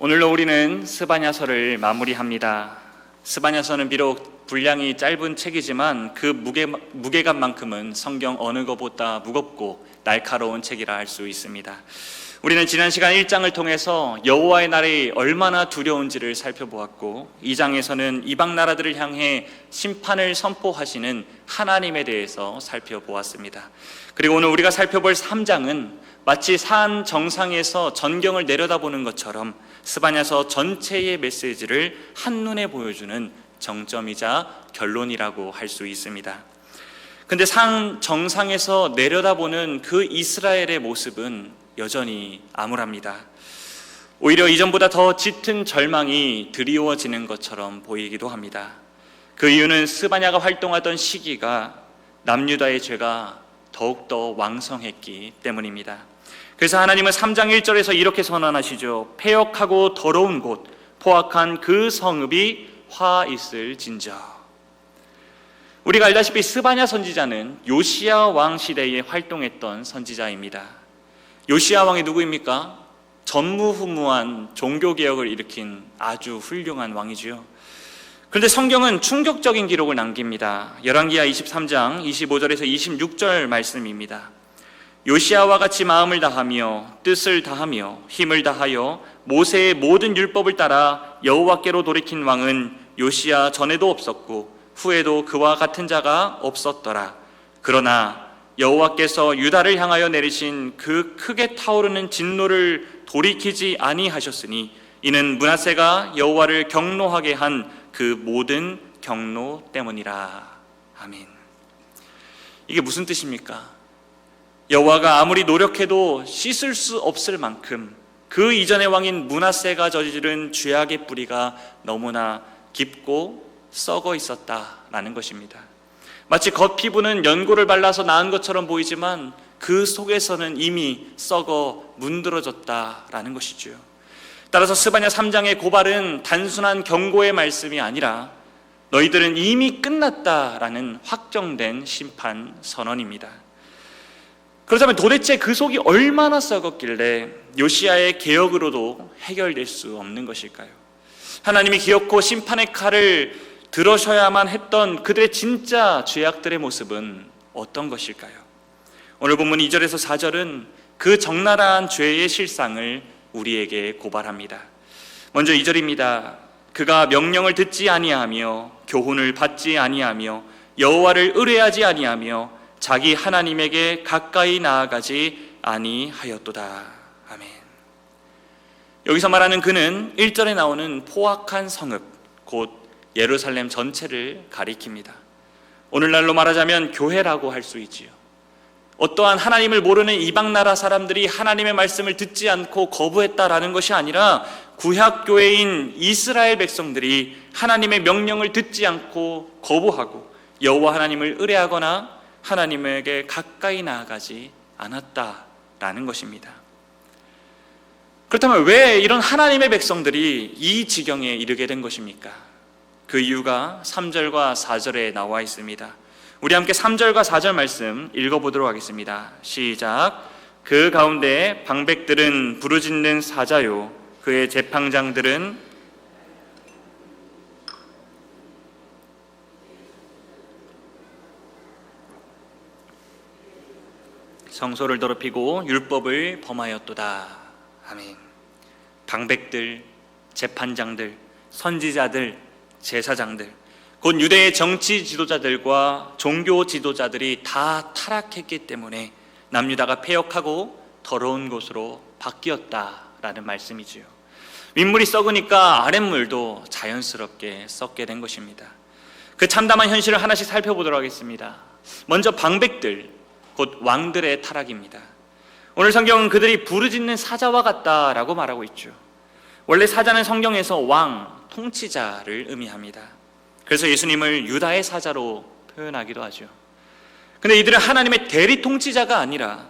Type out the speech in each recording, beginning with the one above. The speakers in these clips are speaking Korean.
오늘로 우리는 스바냐서를 마무리합니다. 스바냐서는 비록 분량이 짧은 책이지만 그 무게감만큼은 성경 어느 것보다 무겁고 날카로운 책이라 할 수 있습니다. 우리는 지난 시간 1장을 통해서 여호와의 날이 얼마나 두려운지를 살펴보았고, 2장에서는 이방 나라들을 향해 심판을 선포하시는 하나님에 대해서 살펴보았습니다. 그리고 오늘 우리가 살펴볼 3장은 마치 산 정상에서 전경을 내려다보는 것처럼 스바냐서 전체의 메시지를 한눈에 보여주는 정점이자 결론이라고 할 수 있습니다. 근데 산 정상에서 내려다보는 그 이스라엘의 모습은 여전히 암울합니다. 오히려 이전보다 더 짙은 절망이 드리워지는 것처럼 보이기도 합니다. 그 이유는 스바냐가 활동하던 시기가 남유다의 죄가 더욱더 왕성했기 때문입니다. 그래서 하나님은 3장 1절에서 이렇게 선언하시죠. 패역하고 더러운 곳, 포악한 그 성읍이 화 있을진저. 우리가 알다시피 스바냐 선지자는 요시야 왕 시대에 활동했던 선지자입니다. 요시야 왕이 누구입니까? 전무후무한 종교개혁을 일으킨 아주 훌륭한 왕이지요. 그런데 성경은 충격적인 기록을 남깁니다. 열왕기하 23장 25절에서 26절 말씀입니다. 요시야와 같이 마음을 다하며 뜻을 다하며 힘을 다하여 모세의 모든 율법을 따라 여호와께로 돌이킨 왕은 요시야 전에도 없었고 후에도 그와 같은 자가 없었더라. 그러나 여호와께서 유다를 향하여 내리신 그 크게 타오르는 진노를 돌이키지 아니하셨으니 이는 므낫세가 여호와를 경노하게 한 그 모든 경노 때문이라. 아멘. 이게 무슨 뜻입니까? 여호와가 아무리 노력해도 씻을 수 없을 만큼 그 이전의 왕인 므낫세가 저지른 죄악의 뿌리가 너무나 깊고 썩어 있었다라는 것입니다. 마치 겉피부는 연고를 발라서 나은 것처럼 보이지만 그 속에서는 이미 썩어 문드러졌다라는 것이죠. 따라서 스바냐 3장의 고발은 단순한 경고의 말씀이 아니라 너희들은 이미 끝났다라는 확정된 심판 선언입니다. 그렇다면 도대체 그 속이 얼마나 썩었길래 요시야의 개혁으로도 해결될 수 없는 것일까요? 하나님이 기어코 심판의 칼을 들으셔야만 했던 그들의 진짜 죄악들의 모습은 어떤 것일까요? 오늘 본문 2절에서 4절은 그 적나라한 죄의 실상을 우리에게 고발합니다. 먼저 2절입니다. 그가 명령을 듣지 아니하며 교훈을 받지 아니하며 여호와를 의뢰하지 아니하며 자기 하나님에게 가까이 나아가지 아니하였도다. 아멘. 여기서 말하는 그는 1절에 나오는 포악한 성읍, 곧 예루살렘 전체를 가리킵니다. 오늘날로 말하자면 교회라고 할 수 있지요. 어떠한 하나님을 모르는 이방 나라 사람들이 하나님의 말씀을 듣지 않고 거부했다라는 것이 아니라 구약교회인 이스라엘 백성들이 하나님의 명령을 듣지 않고 거부하고 여호와 하나님을 의뢰하거나 하나님에게 가까이 나아가지 않았다라는 것입니다. 그렇다면 왜 이런 하나님의 백성들이 이 지경에 이르게 된 것입니까? 그 이유가 3절과 4절에 나와 있습니다. 우리 함께 3절과 4절 말씀 읽어보도록 하겠습니다. 시작. 그 가운데 방백들은 부르짖는 사자요 그의 제팡장들은 성소를 더럽히고 율법을 범하였도다. 아멘. 방백들, 재판장들, 선지자들, 제사장들, 곧 유대의 정치 지도자들과 종교 지도자들이 다 타락했기 때문에 남유다가 패역하고 더러운 곳으로 바뀌었다라는 말씀이지요. 윗물이 썩으니까 아랫물도 자연스럽게 썩게 된 것입니다. 그 참담한 현실을 하나씩 살펴보도록 하겠습니다. 먼저 방백들, 곧 왕들의 타락입니다. 오늘 성경은 그들이 부르짖는 사자와 같다라고 말하고 있죠. 원래 사자는 성경에서 왕, 통치자를 의미합니다. 그래서 예수님을 유다의 사자로 표현하기도 하죠. 그런데 이들은 하나님의 대리 통치자가 아니라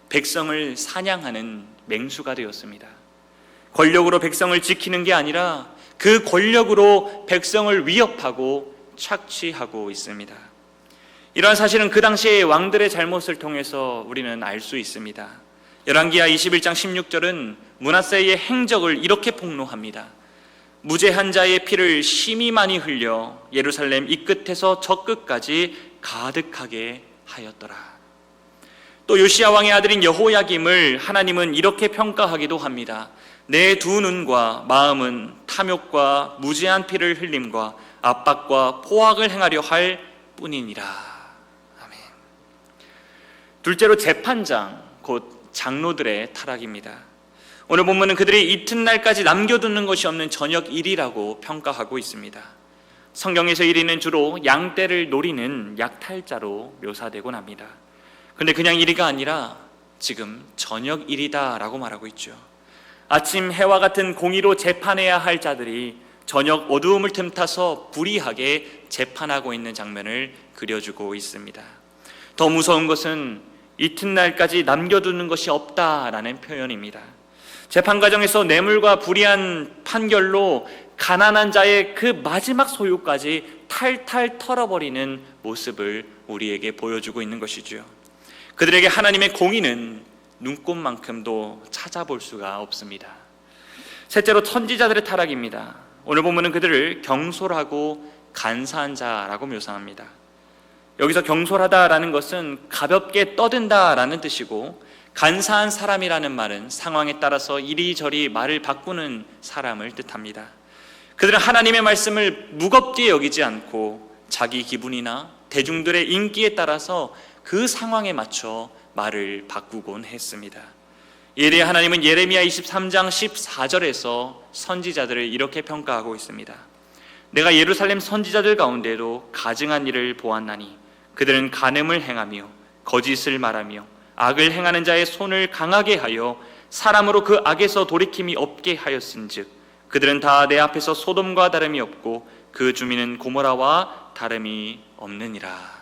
백성을 사냥하는 맹수가 되었습니다. 권력으로 백성을 지키는 게 아니라 그 권력으로 백성을 위협하고 착취하고 있습니다. 이러한 사실은 그 당시의 왕들의 잘못을 통해서 우리는 알 수 있습니다. 열왕기하 21장 16절은 므낫세의 행적을 이렇게 폭로합니다. 무죄한 자의 피를 심히 많이 흘려 예루살렘 이 끝에서 저 끝까지 가득하게 하였더라. 또 요시야 왕의 아들인 여호야김을 하나님은 이렇게 평가하기도 합니다. 내 두 눈과 마음은 탐욕과 무죄한 피를 흘림과 압박과 포악을 행하려 할 뿐이니라. 아멘. 둘째로 재판장, 곧 장로들의 타락입니다. 오늘 본문은 그들이 이튿날까지 남겨두는 것이 없는 저녁 일이라고 평가하고 있습니다. 성경에서 1위는 주로 양떼를 노리는 약탈자로 묘사되곤 합니다. 그런데 그냥 1위가 아니라 지금 저녁 일이다 라고 말하고 있죠. 아침 해와 같은 공의로 재판해야 할 자들이 저녁 어두움을 틈타서 불의하게 재판하고 있는 장면을 그려주고 있습니다. 더 무서운 것은 이튿날까지 남겨두는 것이 없다라는 표현입니다. 재판 과정에서 뇌물과 불의한 판결로 가난한 자의 그 마지막 소유까지 탈탈 털어버리는 모습을 우리에게 보여주고 있는 것이죠. 그들에게 하나님의 공의는 눈꼽만큼도 찾아볼 수가 없습니다. 셋째로 선지자들의 타락입니다. 오늘 본문은 그들을 경솔하고 간사한 자라고 묘사합니다. 여기서 경솔하다라는 것은 가볍게 떠든다라는 뜻이고, 간사한 사람이라는 말은 상황에 따라서 이리저리 말을 바꾸는 사람을 뜻합니다. 그들은 하나님의 말씀을 무겁게 여기지 않고 자기 기분이나 대중들의 인기에 따라서 그 상황에 맞춰 말을 바꾸곤 했습니다. 이에 대해 하나님은 예레미야 23장 14절에서 선지자들을 이렇게 평가하고 있습니다. 내가 예루살렘 선지자들 가운데도 가증한 일을 보았나니 그들은 간음을 행하며 거짓을 말하며 악을 행하는 자의 손을 강하게 하여 사람으로 그 악에서 돌이킴이 없게 하였은즉 그들은 다 내 앞에서 소돔과 다름이 없고 그 주민은 고모라와 다름이 없느니라.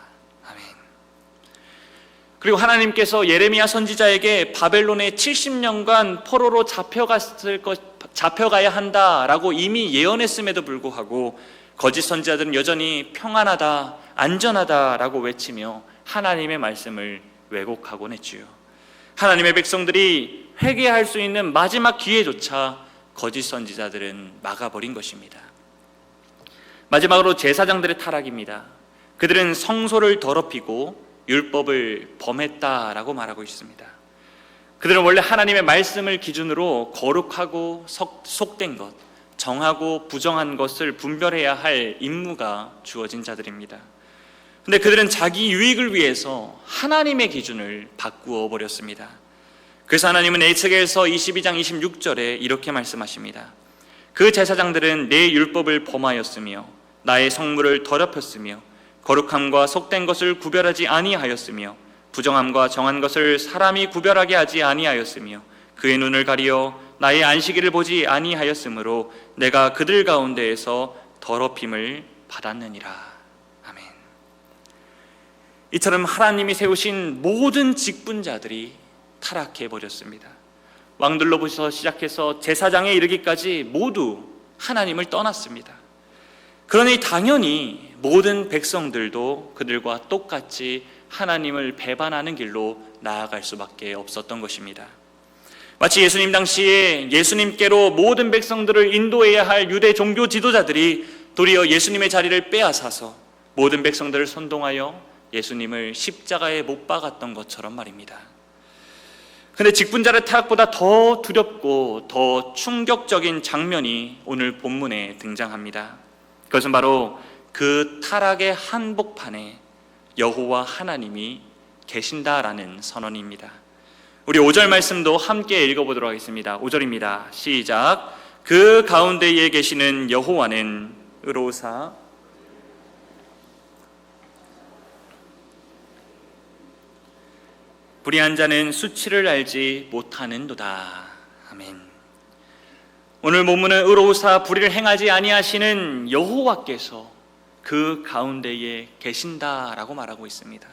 그리고 하나님께서 예레미야 선지자에게 바벨론에 70년간 포로로 잡혀가야 한다라고 이미 예언했음에도 불구하고 거짓 선지자들은 여전히 평안하다, 안전하다라고 외치며 하나님의 말씀을 왜곡하곤 했지요. 하나님의 백성들이 회개할 수 있는 마지막 기회조차 거짓 선지자들은 막아버린 것입니다. 마지막으로 제사장들의 타락입니다. 그들은 성소를 더럽히고 율법을 범했다라고 말하고 있습니다. 그들은 원래 하나님의 말씀을 기준으로 거룩하고 속된 것, 정하고 부정한 것을 분별해야 할 임무가 주어진 자들입니다. 그런데 그들은 자기 유익을 위해서 하나님의 기준을 바꾸어 버렸습니다. 그래서 하나님은 에스겔서 22장 26절에 이렇게 말씀하십니다. 그 제사장들은 내 율법을 범하였으며 나의 성물을 더럽혔으며 거룩함과 속된 것을 구별하지 아니하였으며 부정함과 정한 것을 사람이 구별하게 하지 아니하였으며 그의 눈을 가리어 나의 안식일을 보지 아니하였으므로 내가 그들 가운데에서 더럽힘을 받았느니라. 아멘. 이처럼 하나님이 세우신 모든 직분자들이 타락해버렸습니다. 왕들로부터 시작해서 제사장에 이르기까지 모두 하나님을 떠났습니다. 그러니 당연히 모든 백성들도 그들과 똑같이 하나님을 배반하는 길로 나아갈 수밖에 없었던 것입니다. 마치 예수님 당시에 예수님께로 모든 백성들을 인도해야 할 유대 종교 지도자들이 도리어 예수님의 자리를 빼앗아서 모든 백성들을 선동하여 예수님을 십자가에 못 박았던 것처럼 말입니다. 그런데 직분자의 타락보다 더 두렵고 더 충격적인 장면이 오늘 본문에 등장합니다. 그것은 바로 그 타락의 한복판에 여호와 하나님이 계신다라는 선언입니다. 우리 5절 말씀도 함께 읽어보도록 하겠습니다. 5절입니다. 시작. 그 가운데에 계시는 여호와는 의로우사 불의한 자는 수치를 알지 못하는도다. 아멘. 오늘 본문은 의로우사 불의를 행하지 아니하시는 여호와께서 그 가운데에 계신다라고 말하고 있습니다.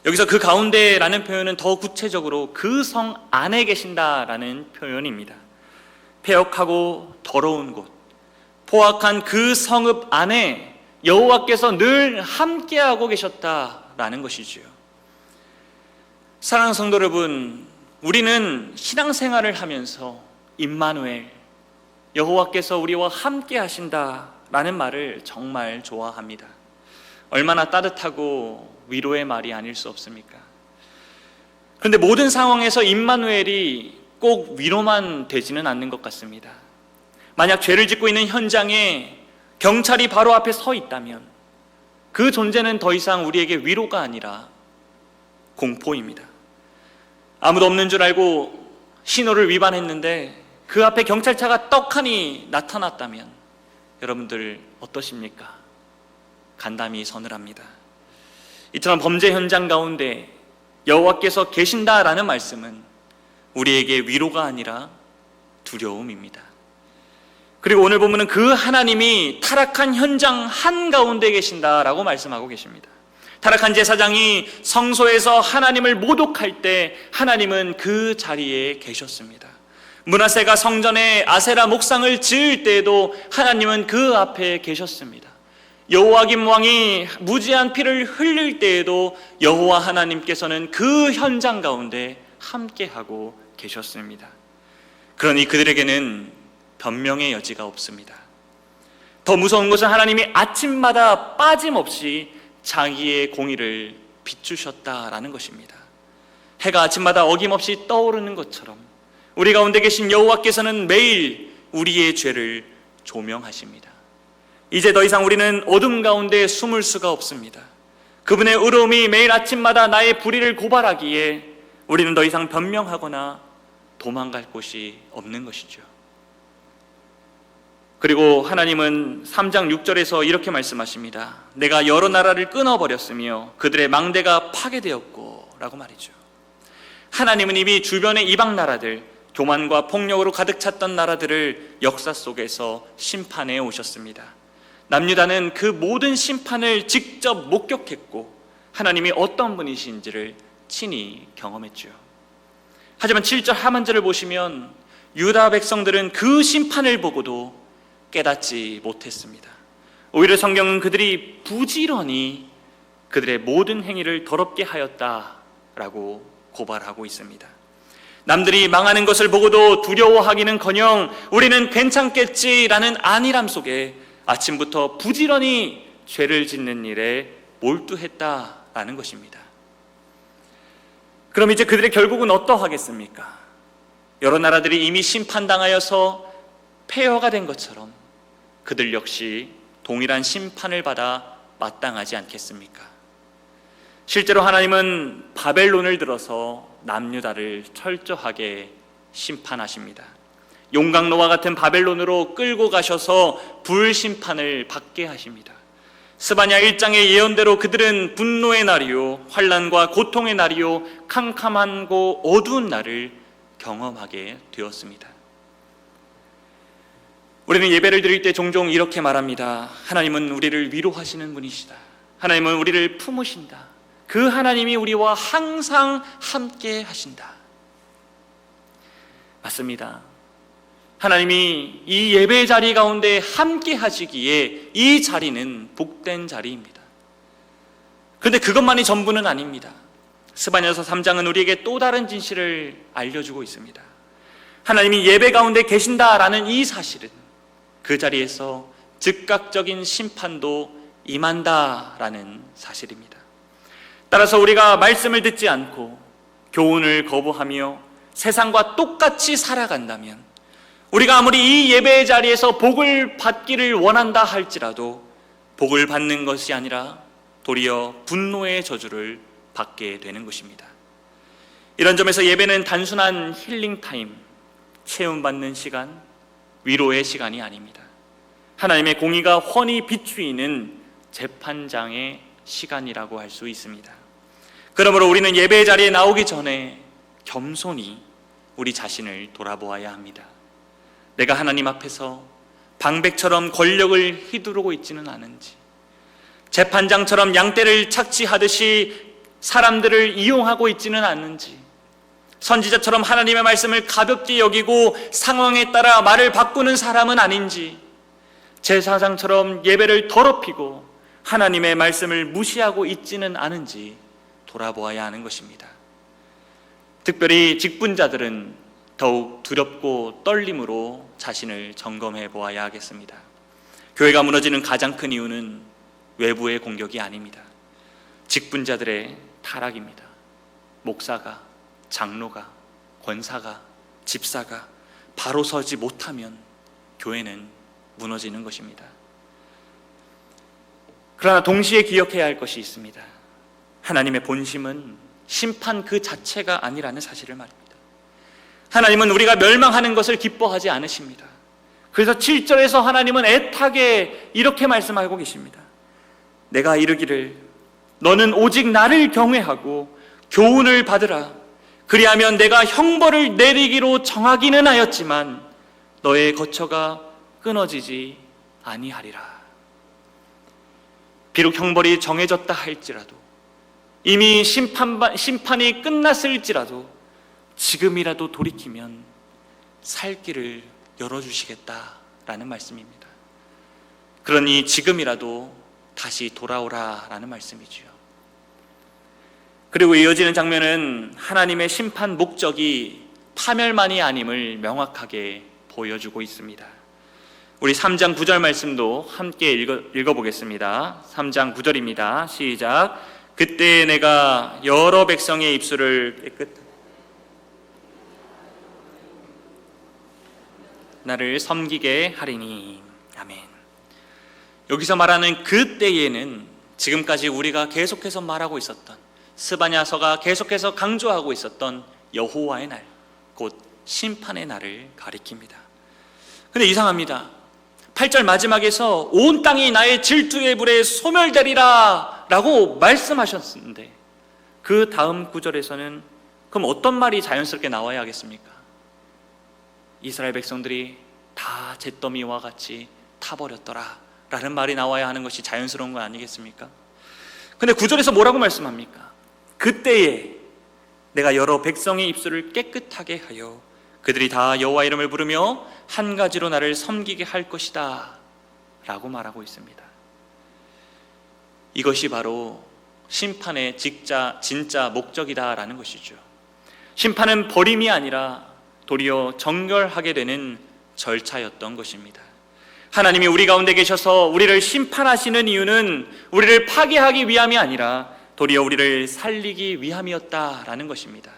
여기서 그 가운데라는 표현은 더 구체적으로 그 성 안에 계신다라는 표현입니다. 폐역하고 더러운 곳, 포악한 그 성읍 안에 여호와께서 늘 함께하고 계셨다라는 것이지요. 사랑하는 성도 여러분, 우리는 신앙생활을 하면서 임마누엘, 여호와께서 우리와 함께 하신다라는 말을 정말 좋아합니다. 얼마나 따뜻하고 위로의 말이 아닐 수 없습니까? 그런데 모든 상황에서 임마누엘이 꼭 위로만 되지는 않는 것 같습니다. 만약 죄를 짓고 있는 현장에 경찰이 바로 앞에 서 있다면 그 존재는 더 이상 우리에게 위로가 아니라 공포입니다. 아무도 없는 줄 알고 신호를 위반했는데 그 앞에 경찰차가 떡하니 나타났다면 여러분들 어떠십니까? 간담이 서늘합니다. 이처럼 범죄 현장 가운데 여호와께서 계신다라는 말씀은 우리에게 위로가 아니라 두려움입니다. 그리고 오늘 보면은 그 하나님이 타락한 현장 한가운데 계신다라고 말씀하고 계십니다. 타락한 제사장이 성소에서 하나님을 모독할 때 하나님은 그 자리에 계셨습니다. 므낫세가 성전에 아세라 목상을 지을 때에도 하나님은 그 앞에 계셨습니다. 여호와김 왕이 무지한 피를 흘릴 때에도 여호와 하나님께서는 그 현장 가운데 함께하고 계셨습니다. 그러니 그들에게는 변명의 여지가 없습니다. 더 무서운 것은 하나님이 아침마다 빠짐없이 자기의 공의를 비추셨다라는 것입니다. 해가 아침마다 어김없이 떠오르는 것처럼 우리 가운데 계신 여호와께서는 매일 우리의 죄를 조명하십니다. 이제 더 이상 우리는 어둠 가운데 숨을 수가 없습니다. 그분의 의로움이 매일 아침마다 나의 불의를 고발하기에 우리는 더 이상 변명하거나 도망갈 곳이 없는 것이죠. 그리고 하나님은 3장 6절에서 이렇게 말씀하십니다. 내가 여러 나라를 끊어버렸으며 그들의 망대가 파괴되었고 라고 말이죠. 하나님은 이미 주변의 이방 나라들, 교만과 폭력으로 가득 찼던 나라들을 역사 속에서 심판해 오셨습니다. 남유다는 그 모든 심판을 직접 목격했고 하나님이 어떤 분이신지를 친히 경험했죠. 하지만 7절 하반절을 보시면 유다 백성들은 그 심판을 보고도 깨닫지 못했습니다. 오히려 성경은 그들이 부지런히 그들의 모든 행위를 더럽게 하였다라고 고발하고 있습니다. 남들이 망하는 것을 보고도 두려워하기는커녕 우리는 괜찮겠지라는 안일함 속에 아침부터 부지런히 죄를 짓는 일에 몰두했다라는 것입니다. 그럼 이제 그들의 결국은 어떠하겠습니까? 여러 나라들이 이미 심판당하여서 폐허가 된 것처럼 그들 역시 동일한 심판을 받아 마땅하지 않겠습니까? 실제로 하나님은 바벨론을 들어서 남유다를 철저하게 심판하십니다. 용광로와 같은 바벨론으로 끌고 가셔서 불심판을 받게 하십니다. 스바냐 1장의 예언대로 그들은 분노의 날이요 환난과 고통의 날이요 캄캄하고 어두운 날을 경험하게 되었습니다. 우리는 예배를 드릴 때 종종 이렇게 말합니다. 하나님은 우리를 위로하시는 분이시다. 하나님은 우리를 품으신다. 그 하나님이 우리와 항상 함께 하신다. 맞습니다. 하나님이 이 예배 자리 가운데 함께 하시기에 이 자리는 복된 자리입니다. 그런데 그것만이 전부는 아닙니다. 스바냐서 3장은 우리에게 또 다른 진실을 알려주고 있습니다. 하나님이 예배 가운데 계신다라는 이 사실은 그 자리에서 즉각적인 심판도 임한다라는 사실입니다. 따라서 우리가 말씀을 듣지 않고 교훈을 거부하며 세상과 똑같이 살아간다면 우리가 아무리 이 예배의 자리에서 복을 받기를 원한다 할지라도 복을 받는 것이 아니라 도리어 분노의 저주를 받게 되는 것입니다. 이런 점에서 예배는 단순한 힐링 타임, 체험받는 시간, 위로의 시간이 아닙니다. 하나님의 공의가 훤히 비추이는 재판장의 시간이라고 할 수 있습니다. 그러므로 우리는 예배의 자리에 나오기 전에 겸손히 우리 자신을 돌아보아야 합니다. 내가 하나님 앞에서 방백처럼 권력을 휘두르고 있지는 않은지, 재판장처럼 양떼를 착취하듯이 사람들을 이용하고 있지는 않는지, 선지자처럼 하나님의 말씀을 가볍게 여기고 상황에 따라 말을 바꾸는 사람은 아닌지, 제사장처럼 예배를 더럽히고 하나님의 말씀을 무시하고 있지는 않은지 돌아보아야 하는 것입니다. 특별히 직분자들은 더욱 두렵고 떨림으로 자신을 점검해 보아야 하겠습니다. 교회가 무너지는 가장 큰 이유는 외부의 공격이 아닙니다. 직분자들의 타락입니다. 목사가, 장로가, 권사가, 집사가 바로 서지 못하면 교회는 무너지는 것입니다. 그러나 동시에 기억해야 할 것이 있습니다. 하나님의 본심은 심판 그 자체가 아니라는 사실을 말입니다. 하나님은 우리가 멸망하는 것을 기뻐하지 않으십니다. 그래서 7절에서 하나님은 애타게 이렇게 말씀하고 계십니다. 내가 이르기를 너는 오직 나를 경외하고 교훈을 받으라. 그리하면 내가 형벌을 내리기로 정하기는 하였지만 너의 거처가 끊어지지 아니하리라. 비록 형벌이 정해졌다 할지라도, 이미 심판이 끝났을지라도 지금이라도 돌이키면 살 길을 열어주시겠다라는 말씀입니다. 그러니 지금이라도 다시 돌아오라라는 말씀이지요. 그리고 이어지는 장면은 하나님의 심판 목적이 파멸만이 아님을 명확하게 보여주고 있습니다. 우리 3장 9절 말씀도 함께 읽어보겠습니다. 3장 9절입니다. 시작. 그때 내가 여러 백성의 입술을 나를 섬기게 하리니. 아멘. 여기서 말하는 그때에는 지금까지 우리가 계속해서 말하고 있었던, 스바냐서가 계속해서 강조하고 있었던 여호와의 날, 곧 심판의 날을 가리킵니다. 근데 이상합니다. 8절 마지막에서 온 땅이 나의 질투의 불에 소멸되리라 라고 말씀하셨는데, 그 다음 구절에서는 그럼 어떤 말이 자연스럽게 나와야 하겠습니까? 이스라엘 백성들이 다 잿더미와 같이 타버렸더라 라는 말이 나와야 하는 것이 자연스러운 거 아니겠습니까? 근데 9절에서 뭐라고 말씀합니까? 그때에 내가 여러 백성의 입술을 깨끗하게 하여 그들이 다 여호와 이름을 부르며 한 가지로 나를 섬기게 할 것이다 라고 말하고 있습니다. 이것이 바로 심판의 진짜 목적이다라는 것이죠. 심판은 버림이 아니라 도리어 정결하게 되는 절차였던 것입니다. 하나님이 우리 가운데 계셔서 우리를 심판하시는 이유는 우리를 파괴하기 위함이 아니라 도리어 우리를 살리기 위함이었다라는 것입니다.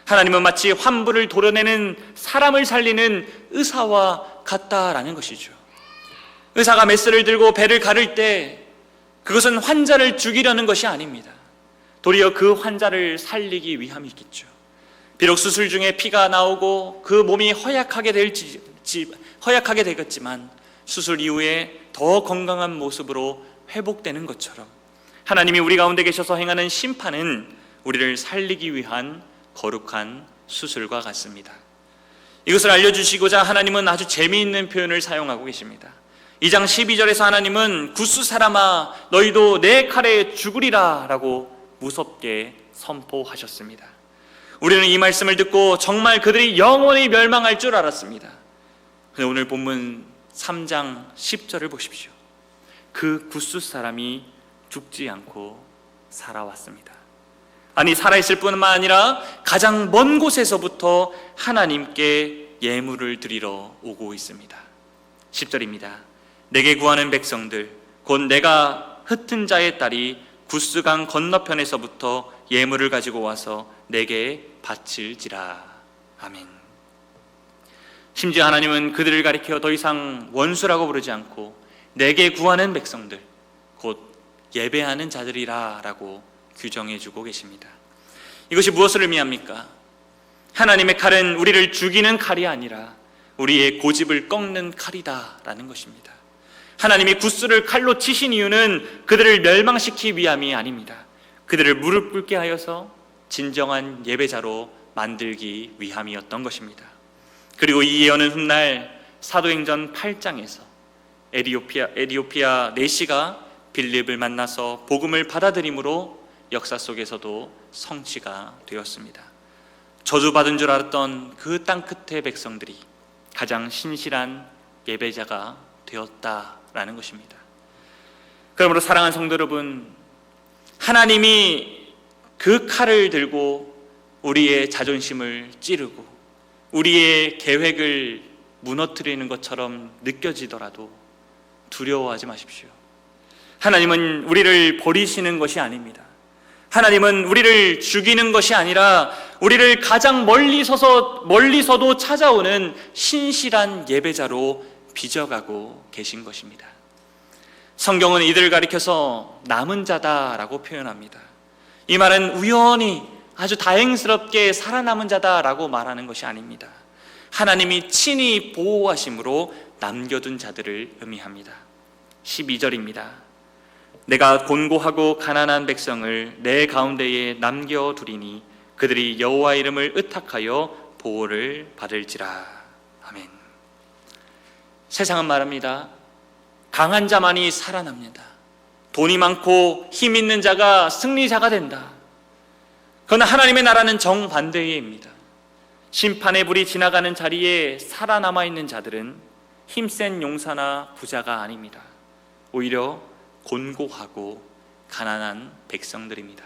하나님은 마치 환부를 도려내는 사람을 살리는 의사와 같다라는 것이죠. 의사가 메스를 들고 배를 가를 때 그것은 환자를 죽이려는 것이 아닙니다. 도리어 그 환자를 살리기 위함이겠죠. 비록 수술 중에 피가 나오고 그 몸이 허약하게 되겠지만 수술 이후에 더 건강한 모습으로 회복되는 것처럼 하나님이 우리 가운데 계셔서 행하는 심판은 우리를 살리기 위한 거룩한 수술과 같습니다. 이것을 알려주시고자 하나님은 아주 재미있는 표현을 사용하고 계십니다. 2장 12절에서 하나님은 굿수 사람아 너희도 내 칼에 죽으리라 라고 무섭게 선포하셨습니다. 우리는 이 말씀을 듣고 정말 그들이 영원히 멸망할 줄 알았습니다. 그런데 오늘 본문 3장 10절을 보십시오. 그 굿수 사람이 죽지 않고 살아왔습니다. 아니 살아있을 뿐만 아니라 가장 먼 곳에서부터 하나님께 예물을 드리러 오고 있습니다. 10절입니다. 내게 구하는 백성들 곧 내가 흩은 자의 딸이 굿스강 건너편에서부터 예물을 가지고 와서 내게 바칠지라. 아멘. 심지어 하나님은 그들을 가리켜 더 이상 원수라고 부르지 않고 내게 구하는 백성들 곧 예배하는 자들이라 라고 규정해주고 계십니다. 이것이 무엇을 의미합니까? 하나님의 칼은 우리를 죽이는 칼이 아니라 우리의 고집을 꺾는 칼이다 라는 것입니다. 하나님이 굿수를 칼로 치신 이유는 그들을 멸망시키기 위함이 아닙니다. 그들을 무릎 꿇게 하여서 진정한 예배자로 만들기 위함이었던 것입니다. 그리고 이 예언은 훗날 사도행전 8장에서 에디오피아 내시가 빌립을 만나서 복음을 받아들임으로 역사 속에서도 성취가 되었습니다. 저주받은 줄 알았던 그 땅 끝의 백성들이 가장 신실한 예배자가 되었다라는 것입니다. 그러므로 사랑하는 성도 여러분, 하나님이 그 칼을 들고 우리의 자존심을 찌르고 우리의 계획을 무너뜨리는 것처럼 느껴지더라도 두려워하지 마십시오. 하나님은 우리를 버리시는 것이 아닙니다. 하나님은 우리를 죽이는 것이 아니라 우리를 가장 멀리서도 찾아오는 신실한 예배자로 빚어가고 계신 것입니다. 성경은 이들을 가리켜서 남은 자다라고 표현합니다. 이 말은 우연히 아주 다행스럽게 살아남은 자다라고 말하는 것이 아닙니다. 하나님이 친히 보호하심으로 남겨둔 자들을 의미합니다. 12절입니다. 내가 곤고하고 가난한 백성을 내 가운데에 남겨두리니 그들이 여호와 이름을 의탁하여 보호를 받을지라. 아멘. 세상은 말합니다. 강한 자만이 살아납니다. 돈이 많고 힘 있는 자가 승리자가 된다. 그러나 하나님의 나라는 정반대입니다. 심판의 불이 지나가는 자리에 살아남아 있는 자들은 힘센 용사나 부자가 아닙니다. 오히려 곤고하고 가난한 백성들입니다.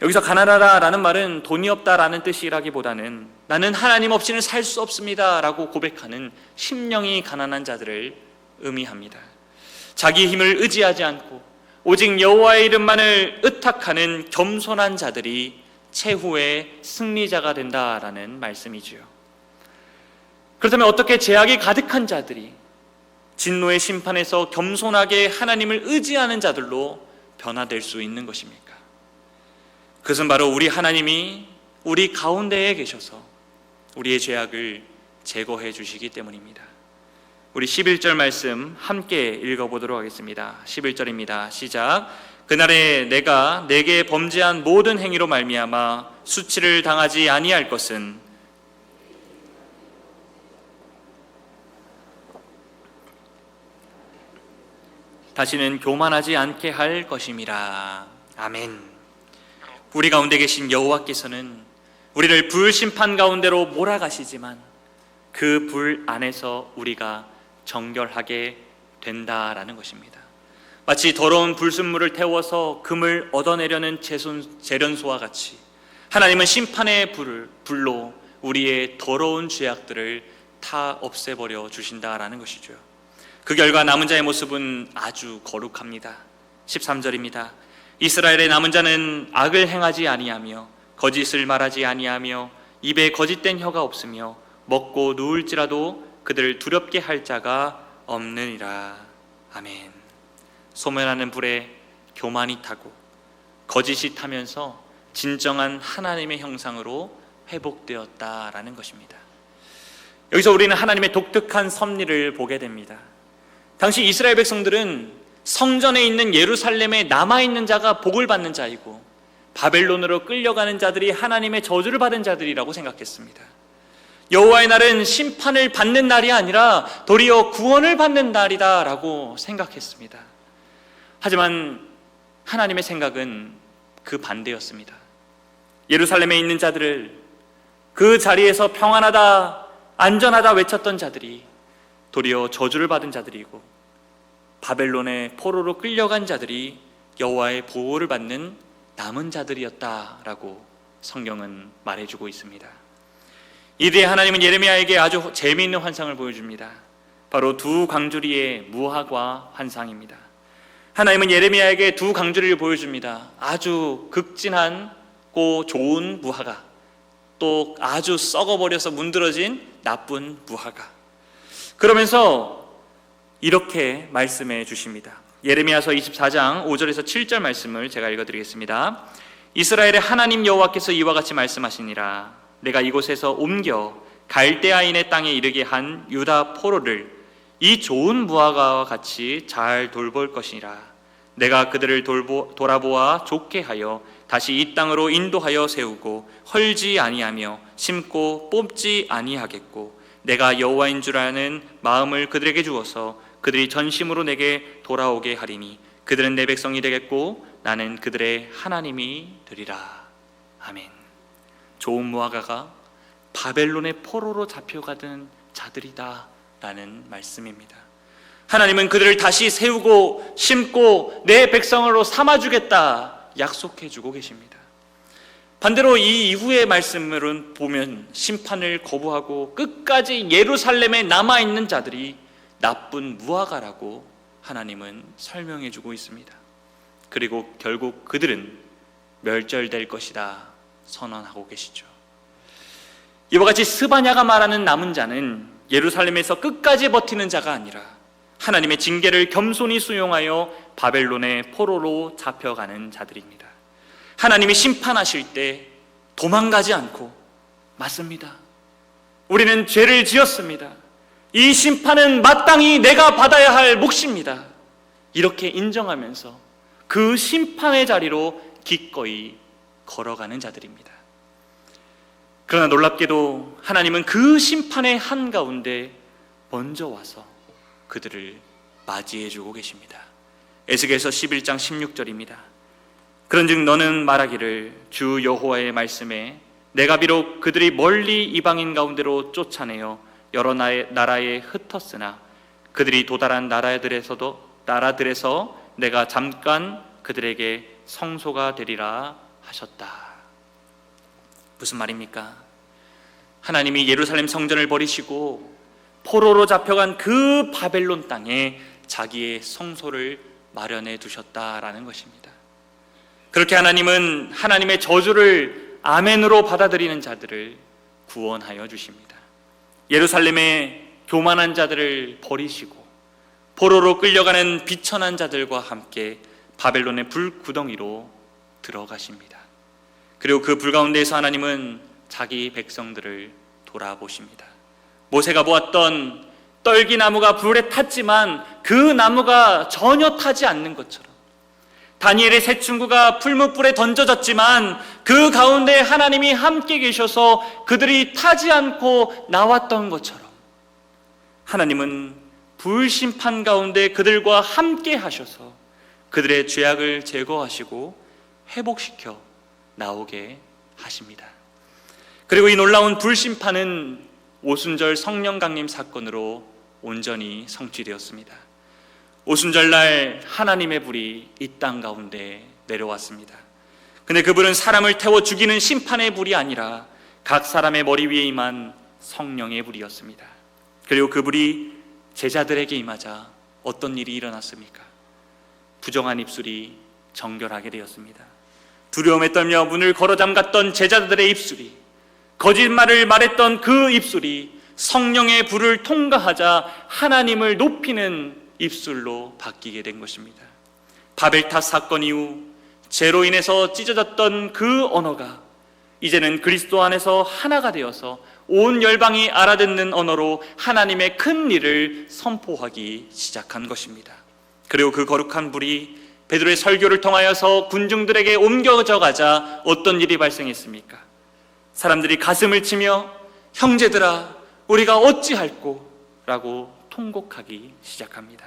여기서 가난하다라는 말은 돈이 없다라는 뜻이라기보다는 나는 하나님 없이는 살 수 없습니다 라고 고백하는 심령이 가난한 자들을 의미합니다. 자기 힘을 의지하지 않고 오직 여호와의 이름만을 의탁하는 겸손한 자들이 최후의 승리자가 된다라는 말씀이지요. 그렇다면 어떻게 죄악이 가득한 자들이 진노의 심판에서 겸손하게 하나님을 의지하는 자들로 변화될 수 있는 것입니까? 그것은 바로 우리 하나님이 우리 가운데에 계셔서 우리의 죄악을 제거해 주시기 때문입니다. 우리 11절 말씀 함께 읽어보도록 하겠습니다. 11절입니다. 시작. 그날에 내가 내게 범죄한 모든 행위로 말미암아 수치를 당하지 아니할 것은 다시는 교만하지 않게 할 것임이라. 아멘. 우리 가운데 계신 여호와께서는 우리를 불심판 가운데로 몰아가시지만 그 불 안에서 우리가 정결하게 된다라는 것입니다. 마치 더러운 불순물을 태워서 금을 얻어내려는 재련소와 같이 하나님은 심판의 불로 우리의 더러운 죄악들을 다 없애버려 주신다라는 것이죠. 그 결과 남은 자의 모습은 아주 거룩합니다. 13절입니다. 이스라엘의 남은 자는 악을 행하지 아니하며 거짓을 말하지 아니하며 입에 거짓된 혀가 없으며 먹고 누울지라도 그들을 두렵게 할 자가 없느니라. 아멘. 소멸하는 불에 교만이 타고 거짓이 타면서 진정한 하나님의 형상으로 회복되었다라는 것입니다. 여기서 우리는 하나님의 독특한 섭리를 보게 됩니다. 당시 이스라엘 백성들은 성전에 있는 예루살렘에 남아있는 자가 복을 받는 자이고 바벨론으로 끌려가는 자들이 하나님의 저주를 받은 자들이라고 생각했습니다. 여호와의 날은 심판을 받는 날이 아니라 도리어 구원을 받는 날이다 라고 생각했습니다. 하지만 하나님의 생각은 그 반대였습니다. 예루살렘에 있는 자들을 그 자리에서 평안하다, 안전하다 외쳤던 자들이 도리어 저주를 받은 자들이고 바벨론의 포로로 끌려간 자들이 여호와의 보호를 받는 남은 자들이었다라고 성경은 말해주고 있습니다. 이때 하나님은 예레미야에게 아주 재미있는 환상을 보여줍니다. 바로 두 광주리의 무화과 환상입니다. 하나님은 예레미야에게 두 광주리를 보여줍니다. 아주 극진하고 좋은 무화과, 또 아주 썩어버려서 문드러진 나쁜 무화과. 그러면서 이렇게 말씀해 주십니다. 예레미야서 24장 5절에서 7절 말씀을 제가 읽어드리겠습니다. 이스라엘의 하나님 여호와께서 이와 같이 말씀하시니라. 내가 이곳에서 옮겨 갈대아인의 땅에 이르게 한 유다 포로를 이 좋은 무화과와 같이 잘 돌볼 것이라. 내가 그들을 돌아보아 좋게 하여 다시 이 땅으로 인도하여 세우고 헐지 아니하며 심고 뽑지 아니하겠고 내가 여호와인 줄 아는 마음을 그들에게 주어서 그들이 전심으로 내게 돌아오게 하리니 그들은 내 백성이 되겠고 나는 그들의 하나님이 되리라. 아멘. 좋은 무화과가 바벨론의 포로로 잡혀가던 자들이다 라는 말씀입니다. 하나님은 그들을 다시 세우고 심고 내 백성으로 삼아주겠다 약속해주고 계십니다. 반대로 이 이후의 말씀을 보면 심판을 거부하고 끝까지 예루살렘에 남아있는 자들이 나쁜 무화과라고 하나님은 설명해 주고 있습니다. 그리고 결국 그들은 멸절될 것이다 선언하고 계시죠. 이와 같이 스바냐가 말하는 남은 자는 예루살렘에서 끝까지 버티는 자가 아니라 하나님의 징계를 겸손히 수용하여 바벨론의 포로로 잡혀가는 자들입니다. 하나님이 심판하실 때 도망가지 않고 맞습니다. 우리는 죄를 지었습니다. 이 심판은 마땅히 내가 받아야 할 몫입니다. 이렇게 인정하면서 그 심판의 자리로 기꺼이 걸어가는 자들입니다. 그러나 놀랍게도 하나님은 그 심판의 한가운데 먼저 와서 그들을 맞이해주고 계십니다. 에스겔서 11장 16절입니다. 그런즉 너는 말하기를 주 여호와의 말씀에 내가 비록 그들이 멀리 이방인 가운데로 쫓아내어 여러 나라에 흩었으나 그들이 도달한 나라들에서 내가 잠깐 그들에게 성소가 되리라 하셨다. 무슨 말입니까? 하나님이 예루살렘 성전을 버리시고 포로로 잡혀간 그 바벨론 땅에 자기의 성소를 마련해 두셨다라는 것입니다. 그렇게 하나님은 하나님의 저주를 아멘으로 받아들이는 자들을 구원하여 주십니다. 예루살렘의 교만한 자들을 버리시고 포로로 끌려가는 비천한 자들과 함께 바벨론의 불구덩이로 들어가십니다. 그리고 그 불 가운데에서 하나님은 자기 백성들을 돌아보십니다. 모세가 보았던 떨기나무가 불에 탔지만 그 나무가 전혀 타지 않는 것처럼, 다니엘의 세 친구가 풀무불에 던져졌지만 그 가운데 하나님이 함께 계셔서 그들이 타지 않고 나왔던 것처럼, 하나님은 불심판 가운데 그들과 함께 하셔서 그들의 죄악을 제거하시고 회복시켜 나오게 하십니다. 그리고 이 놀라운 불심판은 오순절 성령 강림 사건으로 온전히 성취되었습니다. 오순절날 하나님의 불이 이 땅 가운데 내려왔습니다. 근데 그 불은 사람을 태워 죽이는 심판의 불이 아니라 각 사람의 머리 위에 임한 성령의 불이었습니다. 그리고 그 불이 제자들에게 임하자 어떤 일이 일어났습니까? 부정한 입술이 정결하게 되었습니다. 두려움에 떨며 문을 걸어 잠갔던 제자들의 입술이, 거짓말을 말했던 그 입술이 성령의 불을 통과하자 하나님을 높이는 입술로 바뀌게 된 것입니다. 바벨탑 사건 이후 죄로 인해서 찢어졌던 그 언어가 이제는 그리스도 안에서 하나가 되어서 온 열방이 알아듣는 언어로 하나님의 큰 일을 선포하기 시작한 것입니다. 그리고 그 거룩한 불이 베드로의 설교를 통하여서 군중들에게 옮겨져 가자 어떤 일이 발생했습니까? 사람들이 가슴을 치며 형제들아 우리가 어찌할꼬? 라고 통곡하기 시작합니다.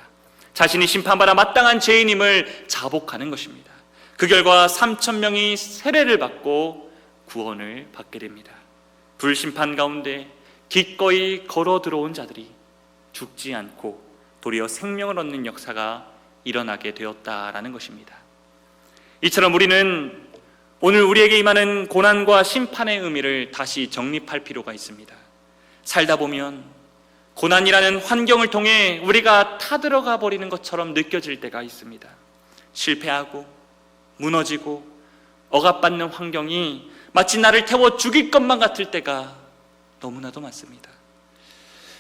자신이 심판받아 마땅한 죄인임을 자복하는 것입니다. 그 결과 3,000명이 세례를 받고 구원을 받게 됩니다. 불심판 가운데 기꺼이 걸어 들어온 자들이 죽지 않고 도리어 생명을 얻는 역사가 일어나게 되었다라는 것입니다. 이처럼 우리는 오늘 우리에게 임하는 고난과 심판의 의미를 다시 정립할 필요가 있습니다. 살다 보면 고난이라는 환경을 통해 우리가 타들어가 버리는 것처럼 느껴질 때가 있습니다. 실패하고 무너지고 억압받는 환경이 마치 나를 태워 죽일 것만 같을 때가 너무나도 많습니다.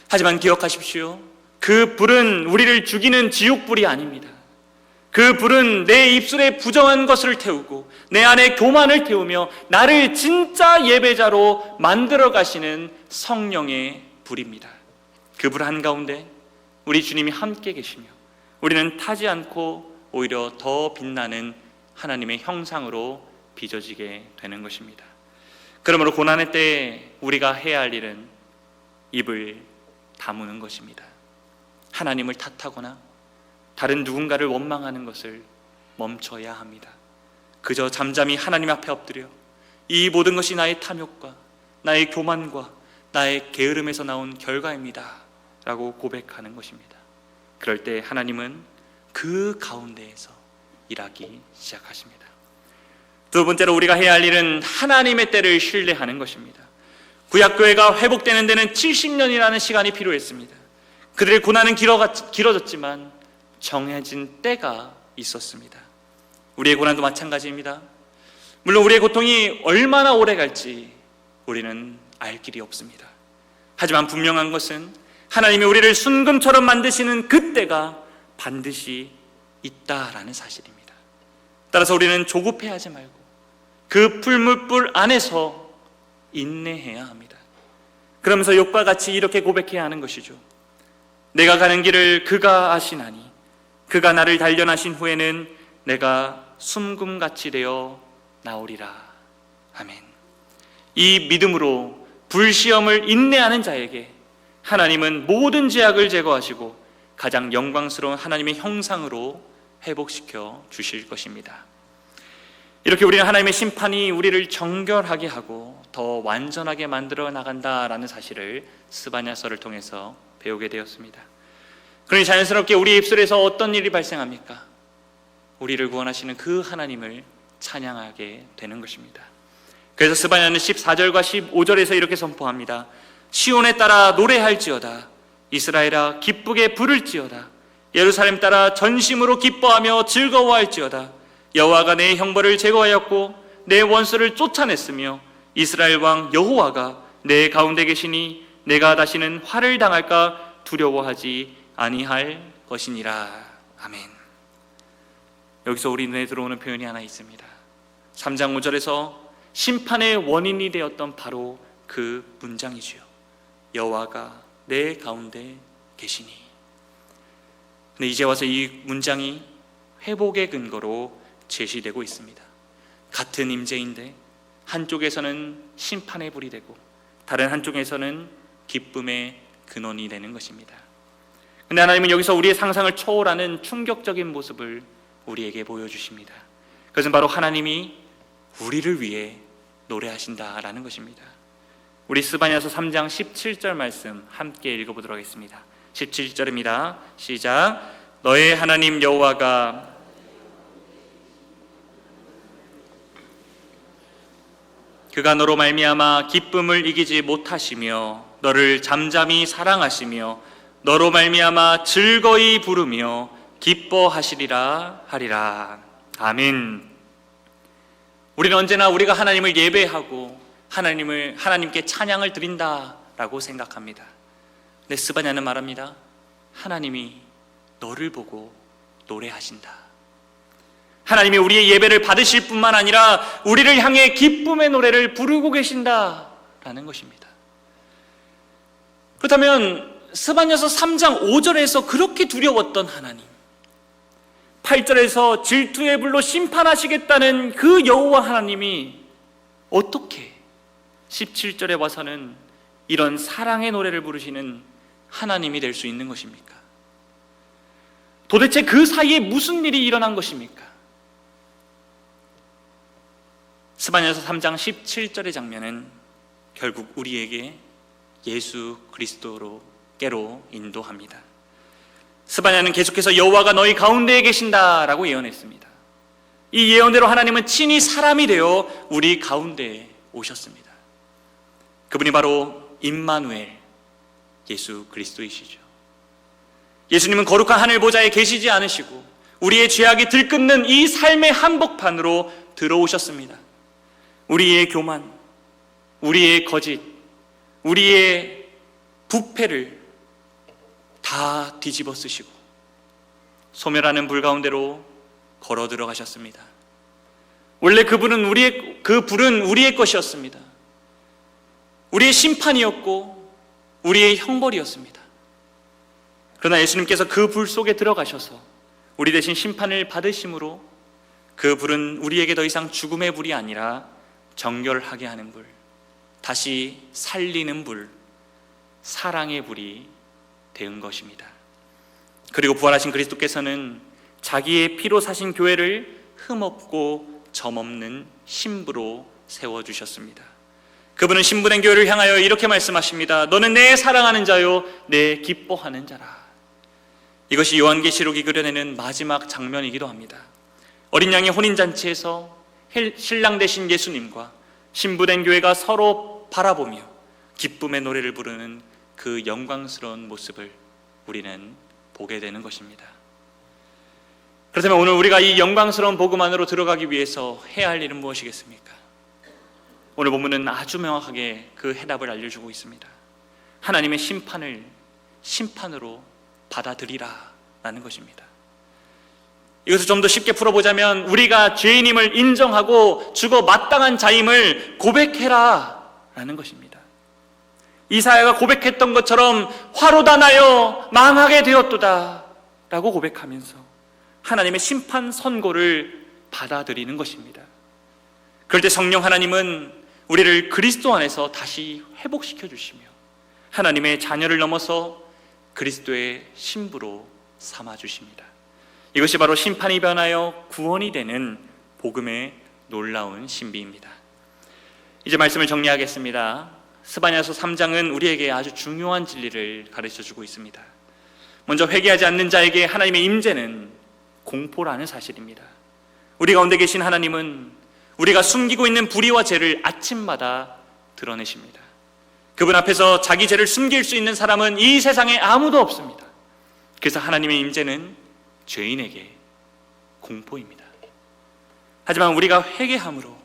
하지만 기억하십시오. 그 불은 우리를 죽이는 지옥불이 아닙니다. 그 불은 내 입술에 부정한 것을 태우고 내 안에 교만을 태우며 나를 진짜 예배자로 만들어 가시는 성령의 불입니다. 그 불 한가운데 우리 주님이 함께 계시며 우리는 타지 않고 오히려 더 빛나는 하나님의 형상으로 빚어지게 되는 것입니다. 그러므로 고난의 때에 우리가 해야 할 일은 입을 다무는 것입니다. 하나님을 탓하거나 다른 누군가를 원망하는 것을 멈춰야 합니다. 그저 잠잠히 하나님 앞에 엎드려 이 모든 것이 나의 탐욕과 나의 교만과 나의 게으름에서 나온 결과입니다 라고 고백하는 것입니다. 그럴 때 하나님은 그 가운데에서 일하기 시작하십니다. 두 번째로 우리가 해야 할 일은 하나님의 때를 신뢰하는 것입니다. 구약교회가 회복되는 데는 70년이라는 시간이 필요했습니다. 그들의 고난은 길어졌지만 정해진 때가 있었습니다. 우리의 고난도 마찬가지입니다. 물론 우리의 고통이 얼마나 오래 갈지 우리는 알 길이 없습니다. 하지만 분명한 것은 하나님이 우리를 순금처럼 만드시는 그때가 반드시 있다라는 사실입니다. 따라서 우리는 조급해하지 말고 그 풀무불 안에서 인내해야 합니다. 그러면서 욥과 같이 이렇게 고백해야 하는 것이죠. 내가 가는 길을 그가 아시나니 그가 나를 단련하신 후에는 내가 숨금같이 되어 나오리라. 아멘. 이 믿음으로 불시험을 인내하는 자에게 하나님은 모든 죄악을 제거하시고 가장 영광스러운 하나님의 형상으로 회복시켜 주실 것입니다. 이렇게 우리는 하나님의 심판이 우리를 정결하게 하고 더 완전하게 만들어 나간다라는 사실을 스바냐서를 통해서 배우게 되었습니다. 그러니 자연스럽게 우리 입술에서 어떤 일이 발생합니까? 우리를 구원하시는 그 하나님을 찬양하게 되는 것입니다. 그래서 스바냐는 14절과 15절에서 이렇게 선포합니다. 시온에 따라 노래할지어다. 이스라엘아 기쁘게 부를지어다. 예루살렘 따라 전심으로 기뻐하며 즐거워할지어다. 여호와가 내 형벌을 제거하였고 내 원수를 쫓아냈으며 이스라엘 왕 여호와가 내 가운데 계시니 내가 다시는 화를 당할까 두려워하지 아니할 것이니라. 아멘. 여기서 우리 눈에 들어오는 표현이 하나 있습니다. 3장 5절에서 심판의 원인이 되었던 바로 그 문장이지요. 여호와가 내 가운데 계시니. 근데 이제 와서 이 문장이 회복의 근거로 제시되고 있습니다. 같은 임재인데 한쪽에서는 심판의 불이 되고 다른 한쪽에서는 기쁨의 근원이 되는 것입니다. 근데 하나님은 여기서 우리의 상상을 초월하는 충격적인 모습을 우리에게 보여주십니다. 그것은 바로 하나님이 우리를 위해 노래하신다라는 것입니다. 우리 스바냐서 3장 17절 말씀 함께 읽어보도록 하겠습니다. 17절입니다. 시작. 너의 하나님 여호와가 그가 너로 말미암아 기쁨을 이기지 못하시며 너를 잠잠히 사랑하시며 너로 말미암아 즐거이 부르며 기뻐하시리라 하리라. 아멘. 우리는 언제나 우리가 하나님을 예배하고 하나님께 찬양을 드린다라고 생각합니다. 근데 스바냐는 말합니다. 하나님이 너를 보고 노래하신다. 하나님이 우리의 예배를 받으실 뿐만 아니라 우리를 향해 기쁨의 노래를 부르고 계신다라는 것입니다. 그렇다면 스바냐서 3장 5절에서 그렇게 두려웠던 하나님, 8절에서 질투의 불로 심판하시겠다는 그 여호와 하나님이 어떻게 17절에 와서는 이런 사랑의 노래를 부르시는 하나님이 될 수 있는 것입니까? 도대체 그 사이에 무슨 일이 일어난 것입니까? 스바냐서 3장 17절의 장면은 결국 우리에게 예수 그리스도로께로 인도합니다. 스바냐는 계속해서 여호와가 너희 가운데에 계신다라고 예언했습니다. 이 예언대로 하나님은 친히 사람이 되어 우리 가운데에 오셨습니다. 그분이 바로 임마누엘, 예수 그리스도이시죠. 예수님은 거룩한 하늘 보좌에 계시지 않으시고 우리의 죄악이 들끓는 이 삶의 한복판으로 들어오셨습니다. 우리의 교만, 우리의 거짓, 우리의 부패를 다 뒤집어 쓰시고 소멸하는 불 가운데로 걸어 들어가셨습니다. 원래 그 불은 우리의 것이었습니다. 우리의 심판이었고 우리의 형벌이었습니다. 그러나 예수님께서 그 불 속에 들어가셔서 우리 대신 심판을 받으심으로 그 불은 우리에게 더 이상 죽음의 불이 아니라 정결하게 하는 불, 다시 살리는 불, 사랑의 불이 된 것입니다. 그리고 부활하신 그리스도께서는 자기의 피로 사신 교회를 흠없고 점없는 신부로 세워주셨습니다. 그분은 신부된 교회를 향하여 이렇게 말씀하십니다. 너는 내 사랑하는 자요 내 기뻐하는 자라. 이것이 요한계시록이 그려내는 마지막 장면이기도 합니다. 어린 양의 혼인잔치에서 신랑 되신 예수님과 신부된 교회가 서로 바라보며 기쁨의 노래를 부르는 그 영광스러운 모습을 우리는 보게 되는 것입니다. 그렇다면 오늘 우리가 이 영광스러운 복음 안으로 들어가기 위해서 해야 할 일은 무엇이겠습니까? 오늘 본문은 아주 명확하게 그 해답을 알려주고 있습니다. 하나님의 심판을 심판으로 받아들이라 라는 것입니다. 이것을 좀 더 쉽게 풀어보자면 우리가 죄인임을 인정하고 죽어 마땅한 자임을 고백해라 라는 것입니다. 이사야가 고백했던 것처럼 화로다 나여 망하게 되었도다 라고 고백하면서 하나님의 심판 선고를 받아들이는 것입니다. 그럴 때 성령 하나님은 우리를 그리스도 안에서 다시 회복시켜 주시며 하나님의 자녀를 넘어서 그리스도의 신부로 삼아 주십니다. 이것이 바로 심판이 변하여 구원이 되는 복음의 놀라운 신비입니다. 이제 말씀을 정리하겠습니다. 스바냐서 3장은 우리에게 아주 중요한 진리를 가르쳐주고 있습니다. 먼저 회개하지 않는 자에게 하나님의 임재는 공포라는 사실입니다. 우리 가운데 계신 하나님은 우리가 숨기고 있는 불의와 죄를 아침마다 드러내십니다. 그분 앞에서 자기 죄를 숨길 수 있는 사람은 이 세상에 아무도 없습니다. 그래서 하나님의 임재는 죄인에게 공포입니다. 하지만 우리가 회개함으로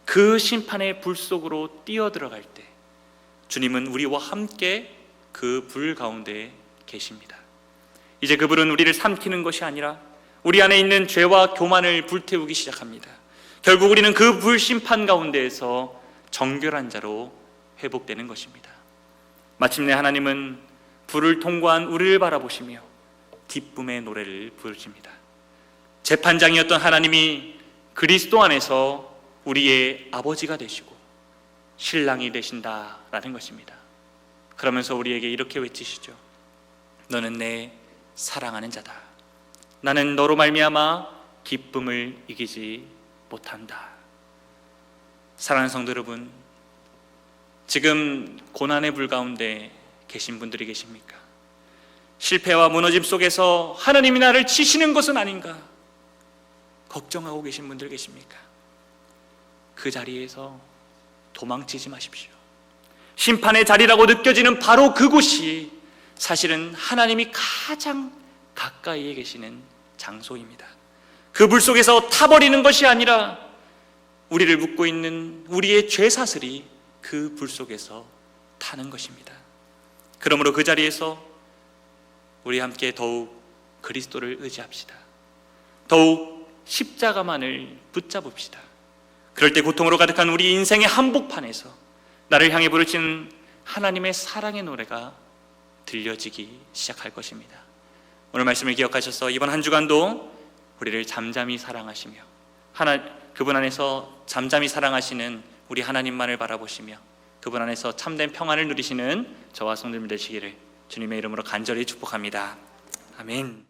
그 심판의 불 속으로 뛰어들어갈 때 주님은 우리와 함께 그 불 가운데 계십니다. 이제 그 불은 우리를 삼키는 것이 아니라 우리 안에 있는 죄와 교만을 불태우기 시작합니다. 결국 우리는 그 불 심판 가운데에서 정결한 자로 회복되는 것입니다. 마침내 하나님은 불을 통과한 우리를 바라보시며 기쁨의 노래를 부르십니다. 재판장이었던 하나님이 그리스도 안에서 우리의 아버지가 되시고 신랑이 되신다라는 것입니다. 그러면서 우리에게 이렇게 외치시죠. 너는 내 사랑하는 자다. 나는 너로 말미암아 기쁨을 이기지 못한다. 사랑하는 성도 여러분, 지금 고난의 불 가운데 계신 분들이 계십니까? 실패와 무너짐 속에서 하나님이 나를 치시는 것은 아닌가 걱정하고 계신 분들 계십니까? 그 자리에서 도망치지 마십시오. 심판의 자리라고 느껴지는 바로 그곳이 사실은 하나님이 가장 가까이에 계시는 장소입니다. 그 불 속에서 타버리는 것이 아니라 우리를 묶고 있는 우리의 죄사슬이 그 불 속에서 타는 것입니다. 그러므로 그 자리에서 우리 함께 더욱 그리스도를 의지합시다. 더욱 십자가만을 붙잡읍시다. 그럴 때 고통으로 가득한 우리 인생의 한복판에서 나를 향해 부르시는 하나님의 사랑의 노래가 들려지기 시작할 것입니다. 오늘 말씀을 기억하셔서 이번 한 주간도 우리를 잠잠히 사랑하시며 그분 안에서 잠잠히 사랑하시는 우리 하나님만을 바라보시며 그분 안에서 참된 평안을 누리시는 저와 성도님 되시기를 주님의 이름으로 간절히 축복합니다. 아멘.